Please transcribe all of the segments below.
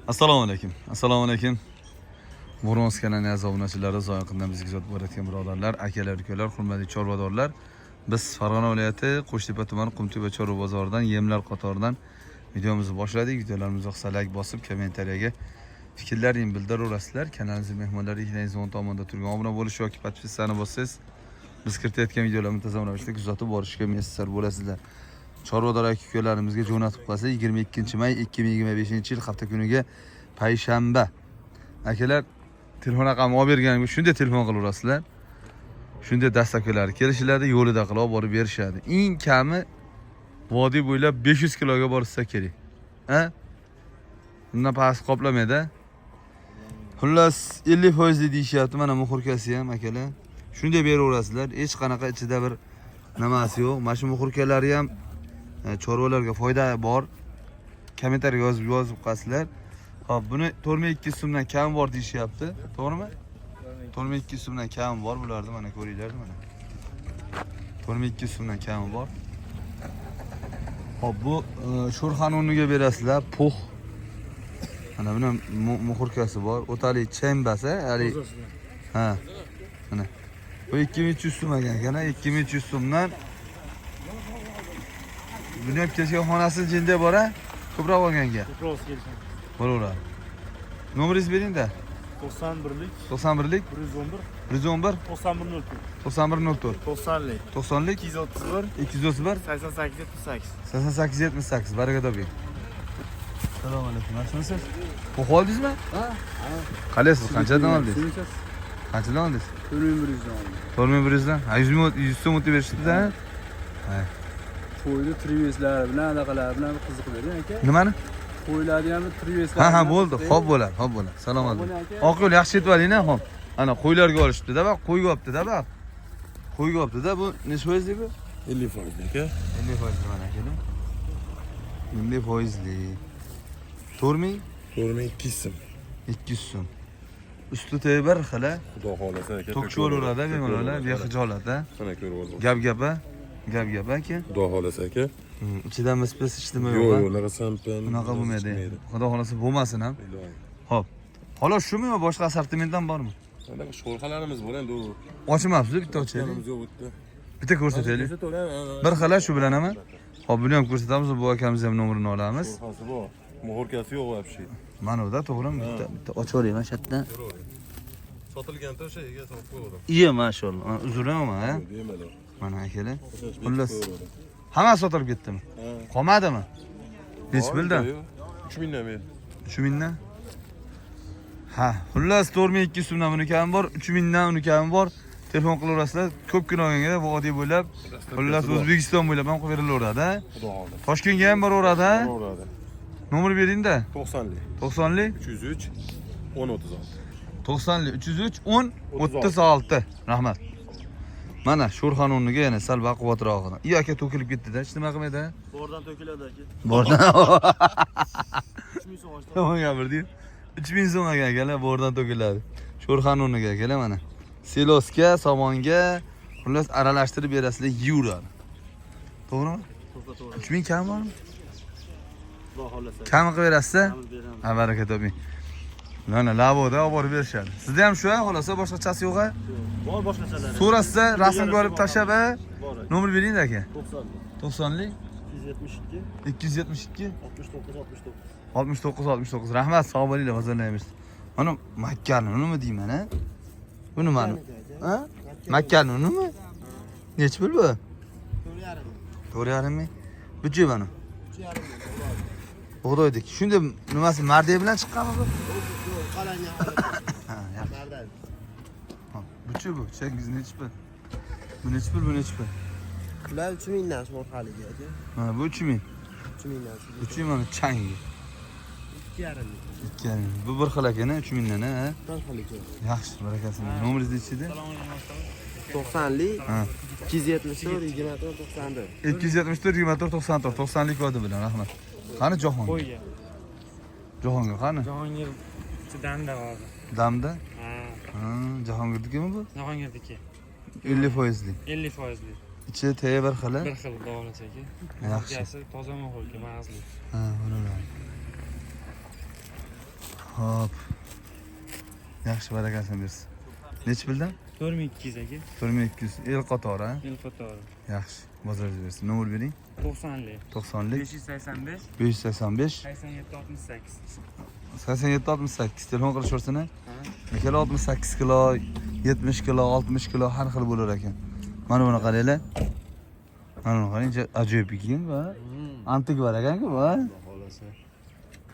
Assalomu alaykum. Assalomu alaykum. Murons kanalining aziz obunachilari, zoyiqindan bizga kuzatib borayotgan birodarlar, akalar, ukalar, hurmatli chorvadorlar. Biz Farg'ona viloyati Qo'shtepa tumani Qumtepa chorva bozoridan yemlar qatoridan videomizni boshladik. Videolarimiz yoqsa like bosib, kommentariyaga fikrlaringizni bildiraverasizlar. Kanalimizning mehmonlari ikkinchi o'ng tomonda turgan obuna bo'lish yoki podpisani bossangiz biz kiritayotgan videolarni muntazam ravishda kuzatib borishga muyassar bo'lasizlar. Chorvador aka-ukalarimizga jo'natib qo'ysa 22 may 2025-yil hafta kuniga payshanba. Akalar telefon raqamini olib berganim shunday telefon qilaverasizlar. Shunday dastaklari kelishiladi, yo'lida qilib borib berishadi. Eng kami vodiy bo'ylab 500 kiloga borsa kerak. Ha? Bundan past qoplamaydi. Xullas 50% deyishyapti, mana muxurkasi ham akalar. Shunday beraverasizlar. Hech qanaqa ichida bir nimasi yo'q. Mana shu muxurkalari ham chorvalarga foyda bor. Kommentariyaga yozib qo'yasizlar. Hop, buni 42 so'mdan kam bor deyishyapti. To'g'rimi? 42 so'mdan kam bor bularda, mana ko'ringlar mana. 42 so'mdan kam bor. Hop, bu sho'rxon o'rniga berasizlar, pux. Mana buni muxurkasi bor, o'tali chembasi, hali. Ha. Mana. Bu 2300 so'm ekan, 2300 so'mdan buni ham kechga xonasi jinda bor-a? Ko'proq olganga. Ko'proq kelsin. Bo'laveradi. Nomeringizni bering-da. 91lik 91lik 111 111 9104 9104 90lik 90lik 231 231 8878 8878 baraka toping. Assalomu alaykum. Nasılsınız? Qo'q oldingizmi? Ha? Qalaysiz? Qanchadan oldingiz? Qanchadan oldingiz? 4100 dan oldim. 4100 dan. 100 so'm o'tib berishdi-da. Ha. Qo'yni triveslar bilan anaqalar bilan qiziqib bering aka. Nimani? Qo'ylarni ham triveslar. Ha, bo'ldi. Xo'p bo'ladi, xo'p bo'ladi. Salomat bo'ling. Oq yo'l yaxshi yetib oling-a, xo'p. Ana qo'ylarga olishibdi-da, bak, qo'yga olibdi-da, bak. Qo'yga olibdi-da, bu necha foizli bu? 50% aka. 50% mana keling. 50%li. 4000 42 so'm. 200 so'm. Usti tayyor xila. Xudo xolasa aka. To'kchi bo'laveradi, bemalol, bexijolat-a. Qana ko'rib oldim. Gap-gap-a. Gap-gap aka. Xudo xolasa aka. Ichidan spes ichdimi Yo'q, yo'q? unaqa sampan. Bunaqa bo'lmaydi. Xudo xolasa bo'lmasin ham. Xo'p. Xolos shumi yo boshqa assortimentdan bormi? Anaqa sho'rxalarimiz bor endi u. Ochmabsiz, bitta ochaylik. Yo'q bitta. Bitta ko'rsataylik. Bir xila shu bilan ham. Hop, buni ham ko'rsatamiz, bu akamiz ham nomerini olamiz. Sho'rxasi bor. Muhorkasi yo'q вообще. Mana bu da to'g'rimi? Bitta ochib olayman mana shu yerdan. Sotilganda o'sha yerga solib qo'ydim. Iya, mashallah. Uzuraman, ha? Bemalol. Mana akalar. Xullas. Hammasi sotilib ketdimi? Qolmadimi? Necha puldan? 3000 dan ber. 3000 dan? Ha, xullas 4200 so'mdan buni kami bor, 3000 dan uni kami bor. Telefon qilaverasizlar. Ko'pgina olganga vodiy bo'ylab, xullas O'zbekiston bo'ylab ham qilib berilaveradi, ha? Xudo xolasa. Toshkentga ham boraveradi, ha? Boradi. Nomer bering-da. 90lik. 90lik 303 1036. 90lik 303 10 36. Rahmat. Mana sho'rxon o'rniga yana sal baquvvatroqini. Iyo aka to'kilib ketdi-da, hech nima qilmaydi-da. Bordan to'kiladi aka. Bordan. 3000 so'm ochdi. To'g'ri gapirding. 3000 so'm akalar bordan to'kiladi. Sho'rxon o'rniga akalar mana. Selosga, somonga xullas aralashtirib berasizlar, yeyuradi. To'g'rimi? To'g'ri. 3000 kam bormi? Xudo xolasa. Kam qilib berasiz-a? Beraman. Ha, baraka toping. Mana lavoda olib borib berishadi. Sizda ham shu-a, xullas boshqachasi yo'q-a? Bor boshqachalar. So'rasizda rasmga olib tashlab-a? Bor. Nomer bering-da aka. 90lik. 90lik 272 272 69 69. Rahmat, sog' bo'linglar, hozirlaymiz. Mana Makkani nima deyman, ha? Bu nimani? Ha? Makkani nima? Nech pul bu? 4.5. 4.5 ming. Buchi mana. 3.5. Bug'doydik. Shunda nimasi mardiya bilan chiqqanmi bu? Qalangan. Ha, yaxshi. Ha, buchi bu. Changiz nech pul? Bu nech pul, bu nech pul? Ular 3000 dan sho'rxaligi aka. Ha, bu 3000. 3000 dan. Buchi mana changi. 2.5. 2.5. Bu bir xil ekan, 3000 dan, ha? Bir xillik. Yaxshi, barakasi. Nomeringizni ichida? 90lik Ha. 274 24 94. 274 24 94 90lik kodi bilan, rahmat. Qani Jahon? Qo'yga. Jahongir qani? Jahongir Damda hozir. Damda? Ha, Ha, Jahongirnikimi bu? Jahongirniki. 50%lik. 50%lik. Ichi taya bir xil. Bir xil davlat aka. Yaxshi. Yasi toza mo'g'ulga mag'izli. Ha, mana. Hop. Yaxshi barakasini bersin. Nechi puldan? 4200 aka. 4200. El qatori, ha? El qatori. Yaxshi. Bozorga bersin. Nomer bering. 90lik. 90lik 585 585 8768. 8768 telefon qilishaversin. Akalar 68 kilo, 70 kilo, 60 kilo har xil bo'lar ekan. Mana buni qaranglar. Mana buni qarang, ajoyib ekan va antik bor ekan-ku bu. Xolasa.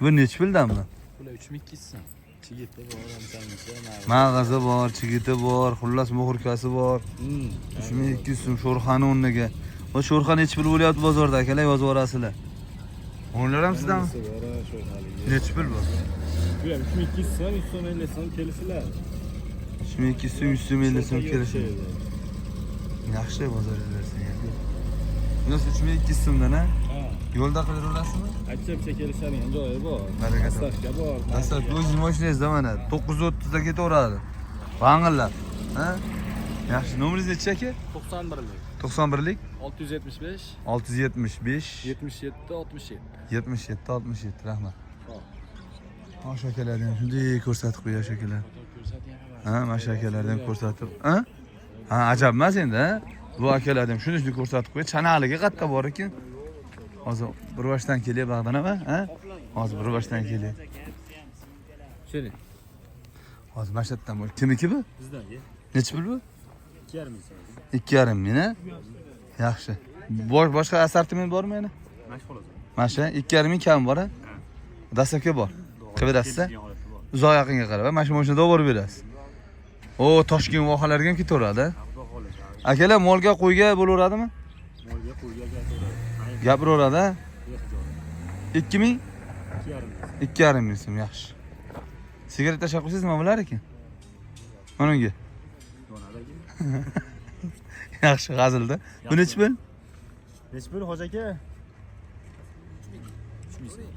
Bu nechi puldan bu? Bular 3200 so'm. Chigitda bor, amsamizda. Mag'azi bor, chigiti bor, xullas muhurkasi bor. 3200 so'm sho'rxani o'rniga. Va sho'rxa nechi pul bo'lyapti bozorda akalar, yozib yuborasizlar. O'nlar ham sizdan? Nechi pul bu? Bu ham 3200 so'm, 100 so'm 50 so'm kelishlar. 3200 so'm, 100 so'm 50 so'm kelishi. Yaxshi bozorga bersin. Bunisi 3200 so'mdan, ha? Yo'lda qilib olasizmi? Achchapcha kelishadigan joyi bor. Baraka. Dastlabki bor. Dastlab o'zingiz mashinangizda mana 930 da ketaveradi. Bang'illar. Ha? Yaxshi. Nomeringiz nechi aka? 91lik. 91lik 675 675 77 67. 77 67. Rahmat. O'sha akalardan shunday ko'rsatib qo'yash akalar. Ha, mana shu akalardan ko'rsatib. Ha? Ha, ajab emas endi, ha? Bu akalardan shunday ko'rsatib qo'yadi. Chanaliga qatta bor ekan. Hozir bir boshdan kelyapti Bag'dan ham, ha? Hozir bir boshdan kelyapti. Shuni. Hozir mashatdan bo'l. Kimniki bu? Bizdagi. Nechi pul bu? 2,5 so'm. 2,5 ming, ha? Yaxshi. Boshqa assortiment bormi yana? Mashg'ulot. Mana shu 2,5 ming kam bor, ha? Dastlabki bor. Qilib berasiz, uzoq yaqinga qarab, mana shu mashinada olib borib berasiz. O, Toshkent vohalarga ham ketaveradi, ha? Akalar, molga, qo'yga bo'laveradimi? Molga qo'yga Gapiraveradi, ha? 2 ming? 2,5. 2,5 ming so'm, yaxshi. Sigaret tashab qo'ysizmi bular ekan? Mana unga. Yaxshi, g'azilda. Bu nechi pul? Nechi pul hoji aka?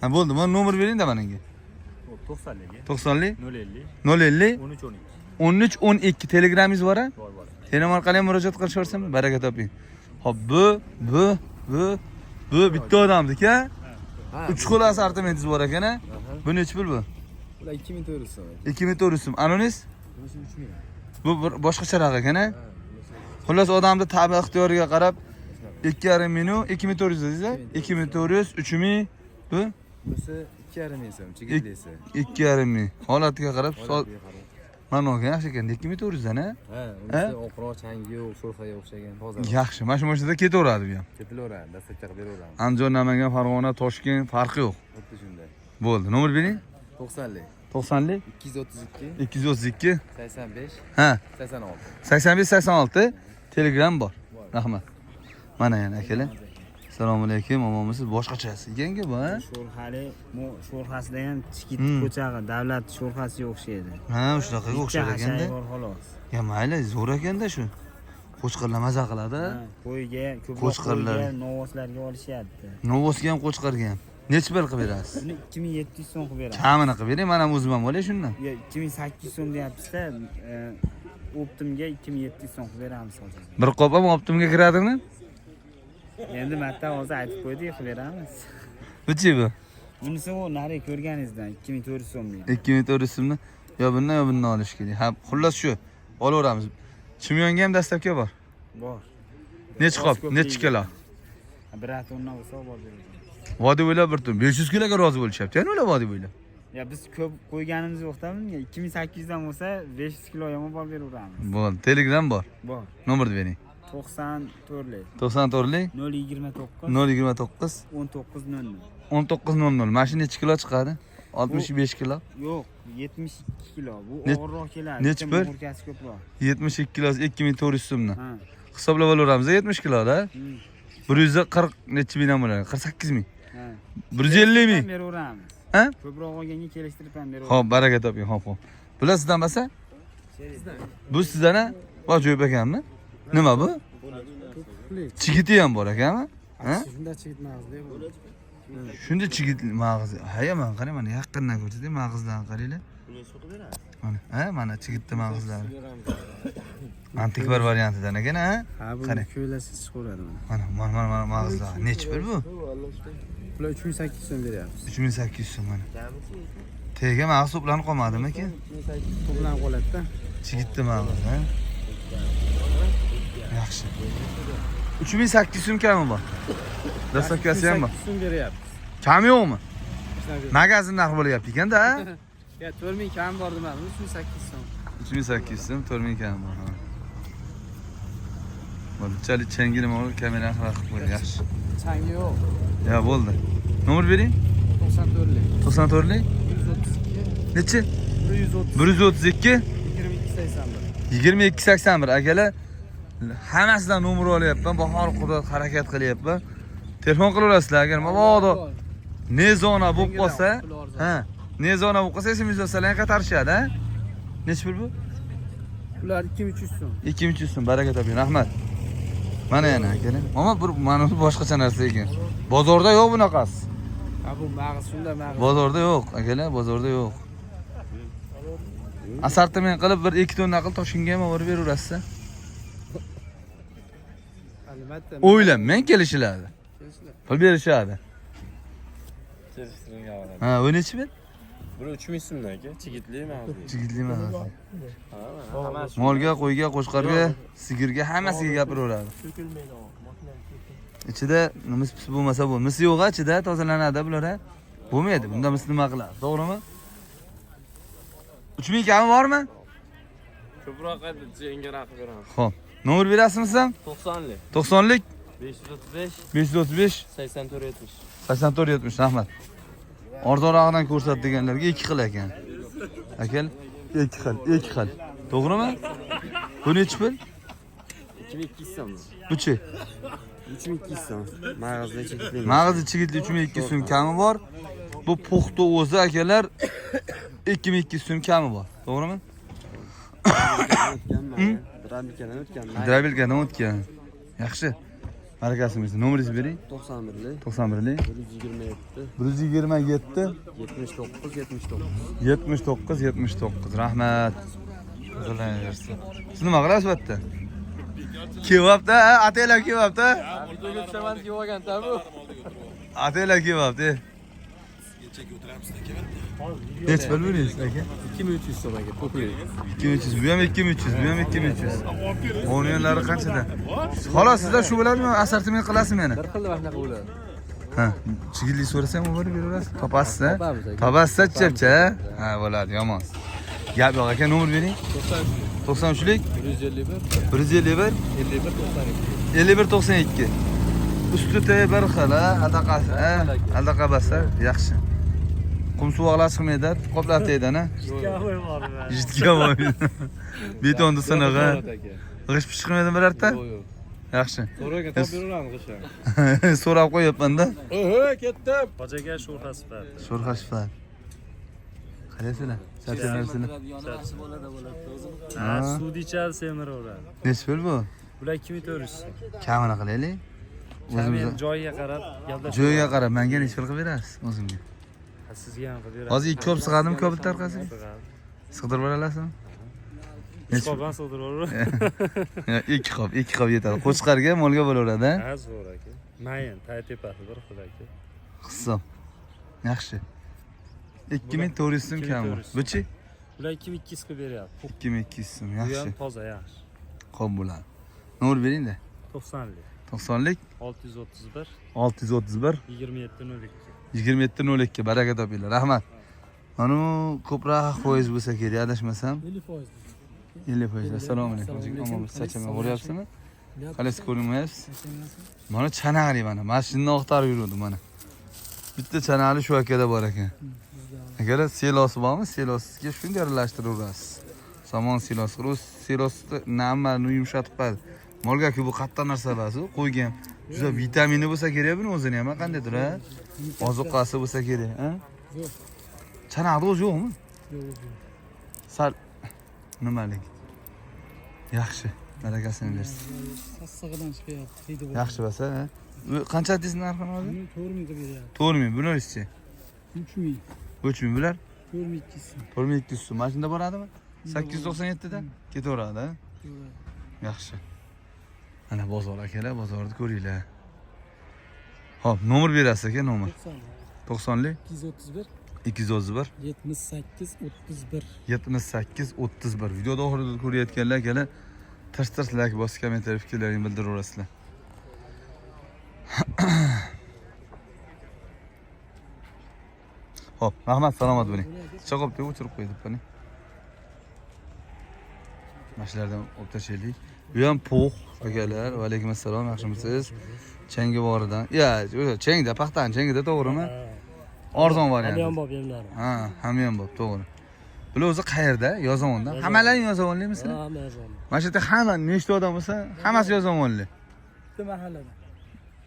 Ha, bo'ldi. Mana nomer bering-da menga. 90lik. 90lik 050 050 13 12. 13 12 telegramingiz bor-a? Bor bor. Telefon orqali murojaat qilishaversin, baraka toping. Hop, bu bitta odamniki-a? 3 xil assortimentingiz bor ekan-a? Bu nechi pul bu? Bular 2400 so'm. 2400 so'm. Anonis? Bunisi 3000. Bu bir boshqacharoq ekan-a? Xullas odamni tabi ixtiyoriga qarab 2,5 ming, 2400 dedingiz-a? 2400, 3000 bu? Bunisi 2,5 ming so'm, chigitli 2,5 ming. Holatiga qarab mana olgan yaxshi ekan, 2400 dan, ha? Ha, bunisi oqroq changi yo'q, sho'rxaga o'xshagan toza. Yaxshi, mana shu mashinada ketaveradi bu ham. Ketilaveradi, dastlabki qilib beraveramiz. Andijon, Namangan, Farg'ona, Toshkent farqi yo'q. Xuddi shunday. Bo'ldi. Nomer bering. 90lik 90lik 232 232 85 ha 86. 85 86 Telegram bor. Rahmat. Mana yana akalar. Assalomu alaykum, omonmisiz? Boshqachasi ekan-ku bu, ha? Sho'rxali, sho'rxasida ham chigit ko'chag'i, davlat sho'rxasiga o'xshaydi. Ha, shunaqaga o'xshar ekanda. Bor xolos. Ya mayli, zo'r ekanda shu. Qo'chqarlar maza qiladi. Qo'yga, ko'proq Qo'chqarlar. qo'yga, novvoslarga olishyapti. Novosga ham qo'chqarga ham. Nechi pul qilib berasiz? Buni 2700 so'm qilib beramiz. Kamini qilib bering, men ham o'zim ham olay shundan. Yo, 2800 so'm deyapsiz-da, optimga 2700 so'm qilib beramiz hozir. Bir qop ham optimga kiradimi? Endi marta hozir aytib qo'ydik, qilib beramiz. Nechi bu? Bunisi u nari ko'rganingizdan 2400 so'm deydi. 2400 so'mni yo bundan olish kerak. Ha, xullas shu. Olaveramiz. Chimyonga ham dastlabki bor. Bor. Nechi qop, nechi kilo? Bir tonna bo'lsa olib beramiz. Vodiy bo'ylab bir ton 500 kiloga rozi bo'lishyapti. Yana ular vodiy bo'ylab. Ya biz ko'p qo'yganimiz yo'q-da bunga. 2800 dan bo'lsa 500 kilo ham olib beraveramiz. Bo'ldi. Telegram bor. Bor. Nomerni bering. 94lik 94lik 029 029 1900. 1900. Mashina nechi kilo chiqadi? 65 kilo. Yo'q, 72 kilo. Bu og'irroq keladi. Nechi pul? Murkasi ko'proq. 72 kilosi 2400 so'mdan. Ha. Hisoblab olaveramiz 70 kiloda. 140 nechi mingdan bo'ladi? 48 ming. Ha. 150 ming. Beraveramiz. Ha? Ko'proq olganga kelishtirib ham beraveramiz. Xo'p, baraka toping, xo'p. Bular sizdan emas-a? Bu sizdan-a? Ajoyib ekanmi? Nima bu? Chigiti ham bor ekanmi? Ha? Shunda chigit mag'izli bu. Shunda chigit mag'iz. Ha, mana qarang, mana yaqindan ko'rsating, mag'izdan qaranglar. Mana, ha, mana chigitni mag'izlari. Antik bir variantidan ekan, ha? Ha, bu Qarang. ko'ylasi chiqaveradi Mana mag'izlar. Nechi pul bu? Bular 3800 so'm beryapmiz. 3800 so'm mana. Tega mag'iz to'planib qolmadimi aka? To'planib qoladi-da. Chigitdi mag'iz, ha? Yaxshi. 3800 so'm kami bor. Dastavkasi ham bor. 800 so'm beryapmiz. Kam yo'qmi? Magazin narxi bo'lyapti ekanda, ha? Ya 4000 kam bor demadim, 3800 so'm. 3800 so'm, 4000 kam bor, ha. Bunchalik changini mana kamera qilib qo'ydi, yaxshi. Changi yo'q. Ya bo'ldi. Nomer bering? 94lik. 94lik? 132. Nechi? 130. 132 2281. 2281 akalar. Hammasidan nomer olyapman, bahor qudrat harakat qilyapman. Telefon qilaverasizlar agar mabodo nezona bo'lib qolsa, ha, nezona bo'lib qolsa SMS yozsalar qaytarishadi, ha? Nech pul bu? Ular 2300 so'm. 2300 so'm, baraka toping, rahmat. Mana yana akalar. Ammo mana bu boshqacha narsa ekan. Bozorda yo'q bunaqasi. Ha bu mag'iz shunda mag'iz. Bozorda yo'q, akalar, bozorda yo'q. Assortiment qilib 1-2 tonna qilib Toshkentga ham olib beraverasiz. Albatta. O'ylanmang kelishiladi. Pul berishadi. Ha, o nechi ber? Bu 3000 so'mdan aka, chigitli mag'iz. Chigitli mag'iz. Hammasi Molga, qo'yga, qo'shqarga, sigirga hammasiga gapiraveradi. Ichida mis bo'lmasa bu. Mis yo'q ichida tozalanadi bular. Bo'lmaydi. Bunda mis nima qiladi? To'g'rimi? 3000 kami bormi? ko'proq yengaroq beramiz. Xo'p. Nomer berasizmi sen? 90lik, 90lik 535, 535 8470. 8470 rahmat. Arzonrog'idan ko'rsat deganlarga 2 xil ekan. Akal 2 xil. To'g'rimi? Bu nechi pul? 2200 so'm. Buchi? 3200 so'm. Mag'izda chigitli. Mag'izi chigitli 3200 so'm kami bor. Bu puxta o'zi akalar 2200 so'm kami bor. To'g'rimi? Drabilkadan o'tgan. Drabilkadan o'tgan. Yaxshi. Barakasimiz. Nomeringizni bering. 91lik, 91lik 127, 127 79, 79. Rahmat. Qo'llaversin. Siz nima qilasiz bu yerda? Kelyapti, ataylar kelyapti. Videoga tushaman deb olgan-da bu. Ataylar kelyapti. Nechi pul berdingiz aka? 2300 so'm aka, ko'plik. 2300, bu ham 2300, bu ham 2300. O'yinlari qanchada? Xolos sizlar shu bilanmi assortiment qilasizmi meni? Bir xil vaqtda bo'ladi. Ha, chigitli so'rasam o'rib beraverasiz. Topasiz, ha? Topamiz aka. Topasiz chapcha, ha, bo'ladi, yomon. Gap yo'q aka, nomer bering. 93lik 151, 151 51, 92. 5192. Usti bir xil, ha, aldaqabasi, yaxshi. Qum suvoqlar chiqmaydi, qoplab teydan, ha? Jitga bormi? Betonni sinaga. G'ish chiqmaydi birarta? Yo'q. Yaxshi. So'raga top beraveramiz g'isha. So'rab qo'yapman-da. Ketdim. Hocaga sho'rxa sifat. Sho'rxa sifat. Qarasizlar, shartlarsizlar. Ha, suvni ichadi, semiraveradi. Nechi pul bu? Bular 2400 so'm. Kamini qilaylik. Kamera O'zimiz joyiga qarab, yalda joyiga qarab, menga nechi pul qilib berasiz o'zimga? sizga ham qilib beradi. Hozir 2 ko'p sig'adimi ko'p tarqasiga? Sig'dirib beradimi? Ishqoban sig'dirib 2 qop yetadi. Qo'chqarga, molga bo'laveradi, ha, zo'r aka. Mayin, tepasi bir xil aka. Hisob. Yaxshi. 2400 so'm kam. Buchi? Bular 2200 qilib beryapti. 2200 so'm, Bu ham yaxshi. toza, yaxshi. Qo'p bo'ladi. Nomer bering-da. 90lik, 90lik 631, 631 2702. 2702 baraka topinglar. Rahmat. Mana ko'proq foiz bo'lsa kerak, adashmasam. 50%. 50%. Assalomu alaykum. Omonmiz, chachama bo'lyapsizmi? Qalaysiz ko'rinmayapsiz? Mana chanaqli mana. Mashinani oqtarib yurdim mana. Bitta chanaqli shu akada bor ekan. Agar silosi bormi? Silosga shunday aralashtirasiz. Somon silosi, rus silosni namlarni yumshatib qo'yadi. Molga-ku bu qattiq narsalar, qo'ygan. Juda vitamini bo'lsa kerak buni o'zini ham qandaydir, ha? Ozuqasi bo'lsa kerak, ha? Yo'q. Chanaqli o'zi yo'qmi? Yo'q. Sal nimalik? Yaxshi. Barakasini bersin. Sassig'idan chiqyapti, hidi bor. Yaxshi bo'lsa, ha? Bu qancha deysiz narxini hozir? 4000 qilib beryapti. 4000, bularchi? 3000. 3000 bular? 4200 so'm. 4200 so'm. Mashinada boradimi? 897 da ketaveradi, ha? Yo'q. Yaxshi. Mana bozor akalar, bozorni ko'ringlar. Xo'p, nomer berasiz aka, nomer. 90lik 231 231 78 31. 78 31. Videoda oxirida ko'rayotganlar akalar tirs like bosib kommentariy fikrlaringizni bildiraverasizlar. Hop, rahmat, salomat bo'ling. Chaqib deb o'chirib qo'ydi bani. Mashlardan olib tashlaylik. Bu ham po'q akalar. Va alaykum assalom, yaxshimisiz? Changi boridan. Ya, o'sha changda, paxtaning changida to'g'rimi? Arzon variant. Ham bor yerlar. Ha, ham bor, to'g'ri. Bular o'zi qayerda? Yozamonda. Hammalaring yozamonlimisizlar? Hamma yozamiz. Mana shu yerda hamma nechta odam bo'lsa, hammasi yozamonli. Bitta mahallada.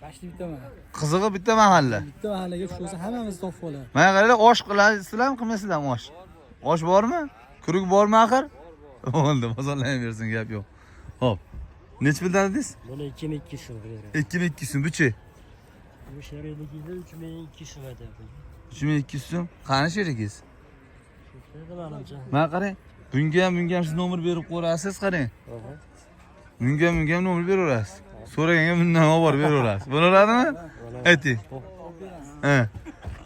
Bashli bitta mahalla. Qizig'i bitta mahalla. Bitta mahallaga tushsa hammamiz topib olamiz. Mana qaranglar, osh qilasizlarmi, qilmaysizlarmi osh? Osh bormi? Kuruk bormi axir? Bo'ldi, bozorlayversin, gap yo'q. Hop. Nech puldan dedingiz? Buni 2200 so'm beradi. 2200 so'm, buchi. Bu sheriligida 3200 so'm aytadi. 3200 so'm. Qani sherigingiz? Shunday manimcha. Mana qarang. Bunga ham siz nomer berib qo'yasiz, qarang. Bunga ham nomer beraverasiz. So'raganga bundan olib borib beraverasiz. Bo'ladimi? Ayting. Ha.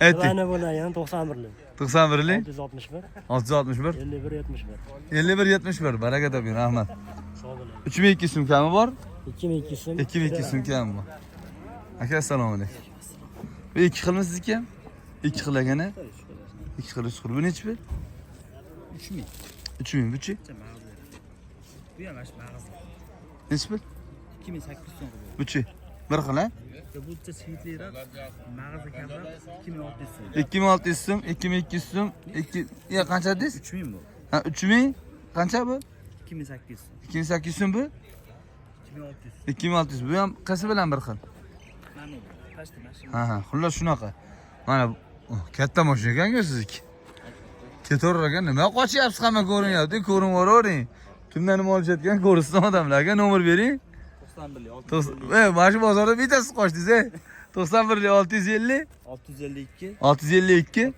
Ayting. Mana bular yana 91lik. 91lik 661 661 51 71. 51 71. Baraka toping, rahmat. Sog' bo'ling. 3200 so'm kami bor? 2200 so'm. 2200 so'm kami bor. Aka, assalomu alaykum. Bu ikki xilmi sizniki ham? Ikki xil ekana? Ikki xil, uch xil. Bu nechi pul? 3000. 3000 buchi? Bu ham mana shu mag'azin. Nechi pul? 2800 so'm. Buchi. Bir xil, ha? Bu bitta svetliroq mag'azin kamroq 2600 so'm. 2600 so'm, 2200 so'm, 2 ya qancha dedingiz? 3000 bu. Ha, 3000 qancha bu? 2800 so'm. 2800 so'm bu? 2600. 2600. Bu ham qaysi bilan bir xil? Mana bu. Pastda mashina. Ha, xullas shunaqa. Mana katta mashina ekan-ku sizniki. Ketaverar ekan, nima qochyapsiz, hamma ko'rinyapti, ko'rinavering. Kimdan nima olishayotgan ko'rsin odamlarga, nomer bering. 91. Mana shu bozorda bittasiz qochdingiz, 91 650 652 652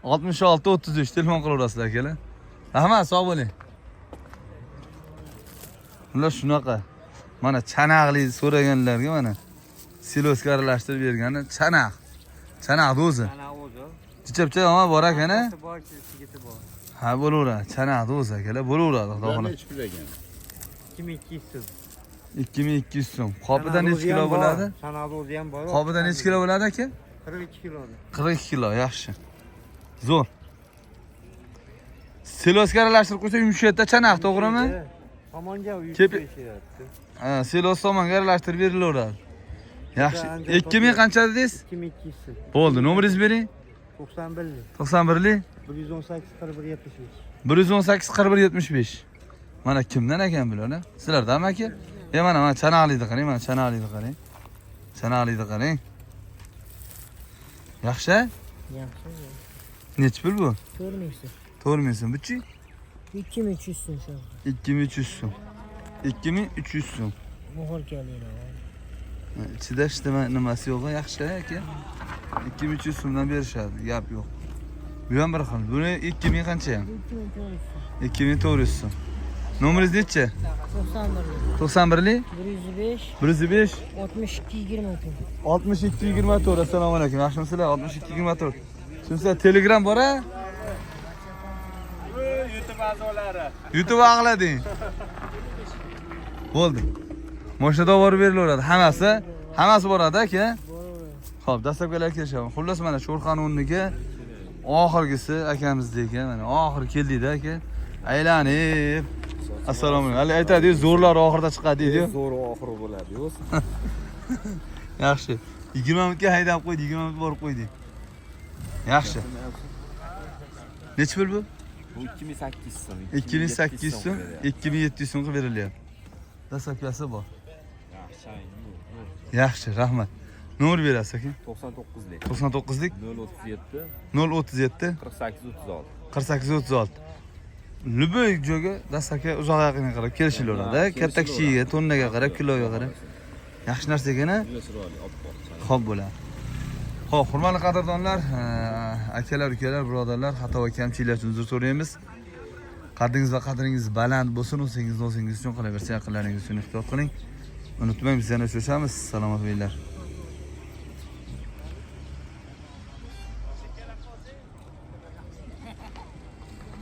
66 66 33 telefon qilaverasizlar akalar. Rahmat, sog' bo'ling. Ular shunaqa. Mana chanaqli so'raganlarga mana siloska aralashtirib bergani chanaq. Chanaqni o'zi. Chichapcha ama bor ekan-a? Ha, bo'laveradi. Chanaqni o'zi akalar, bo'laveradi, xudo xohlasa. 2200 so'm. 2200 so'm. Qopidan necha kilo bo'ladi? Sanadi o'zi ham bor. Qopidan necha kilo bo'ladi aka? 42 kilo. 42 kilo, yaxshi. Zo'r. Siloska aralashtirib qo'ysa yumshaydi, chanaq, to'g'rimi? Somonga Kepi- uyushtiryapti. Ha, silos somonga aralashtirib berilaveradi. Yaxshi. 2000 qancha dedingiz? 2200 so'm. Bo'ldi, nomeringizni bering. 91lik. 91lik 118 41 75. 118 41 75. Mana kimdan ekan bular, ha? Sizlardanmi aka? Mana chanaqlikni qarang, mana chanaqlikni qarang. Chanaqlikni qarang. Yaxshi? Yaxshi. Necha pul bu? 4000 so'm. 4000 so'm. Buchi? 2300 so'm shu. 2300 so'm. 2300 so'm. Mohol kelinglar. Ichida nimasi yo'q, yaxshi aka. 2300 so'mdan berishadi, gap yo'q. Bu ham bir xil. Buni 2000 qancha ham? 2400 so'm. Nomeringiz necha? 91lik 105 105 62 24. 62 24. Assalomu alaykum. Yaxshimisizlar? 62 24. Sizlar Telegram bor-a? YouTube a'zolari. YouTube a'g'lading. Bo'ldi. Moshada olib berilaveradi. Hammasi boradi aka. Xo'p, dastlabkilar kelishaman. Xullas mana Sho'rxon o'rniga oxirgisi akamizdek, mana oxir keldik-da aka. Aylanib. Assalomu alaykum. Hali aytadi-yu, zo'rlar oxirida chiqadi deydi-yu. Zo'r oxiri bo'ladi, yo'q. Yaxshi. 20 minutga haydab qo'ydi, 20 minut borib qo'ydi. Yaxshi. Necha pul bu? Bu 2800 so'm. 2800 so'm, 2700 so'mga berilyapti. Dastlabkasi bor. Yaxshi, rahmat. Nomer berasiz aka? 99lik 99lik 037 037 48 36. 48 36. Любой joyga dastlabki uzoq yaqinga qarab kelishilaveradi. Katta kichigiga, tonnaga qarab, kiloga qarab. Yaxshi narsa ekan-a? Xo'p bo'ladi. Xo'p, hurmatli qadrdonlar, akalar, ukalar, birodarlar, xato va kamchiliklar uchun uzr so'raymiz. Qadringiz va qadringiz baland bo'lsin, o'zingiz uchun qolaversa, yaqinlaringiz uchun ehtiyot qiling. Unutmang, biz yana uchrashamiz. Salomat bo'linglar.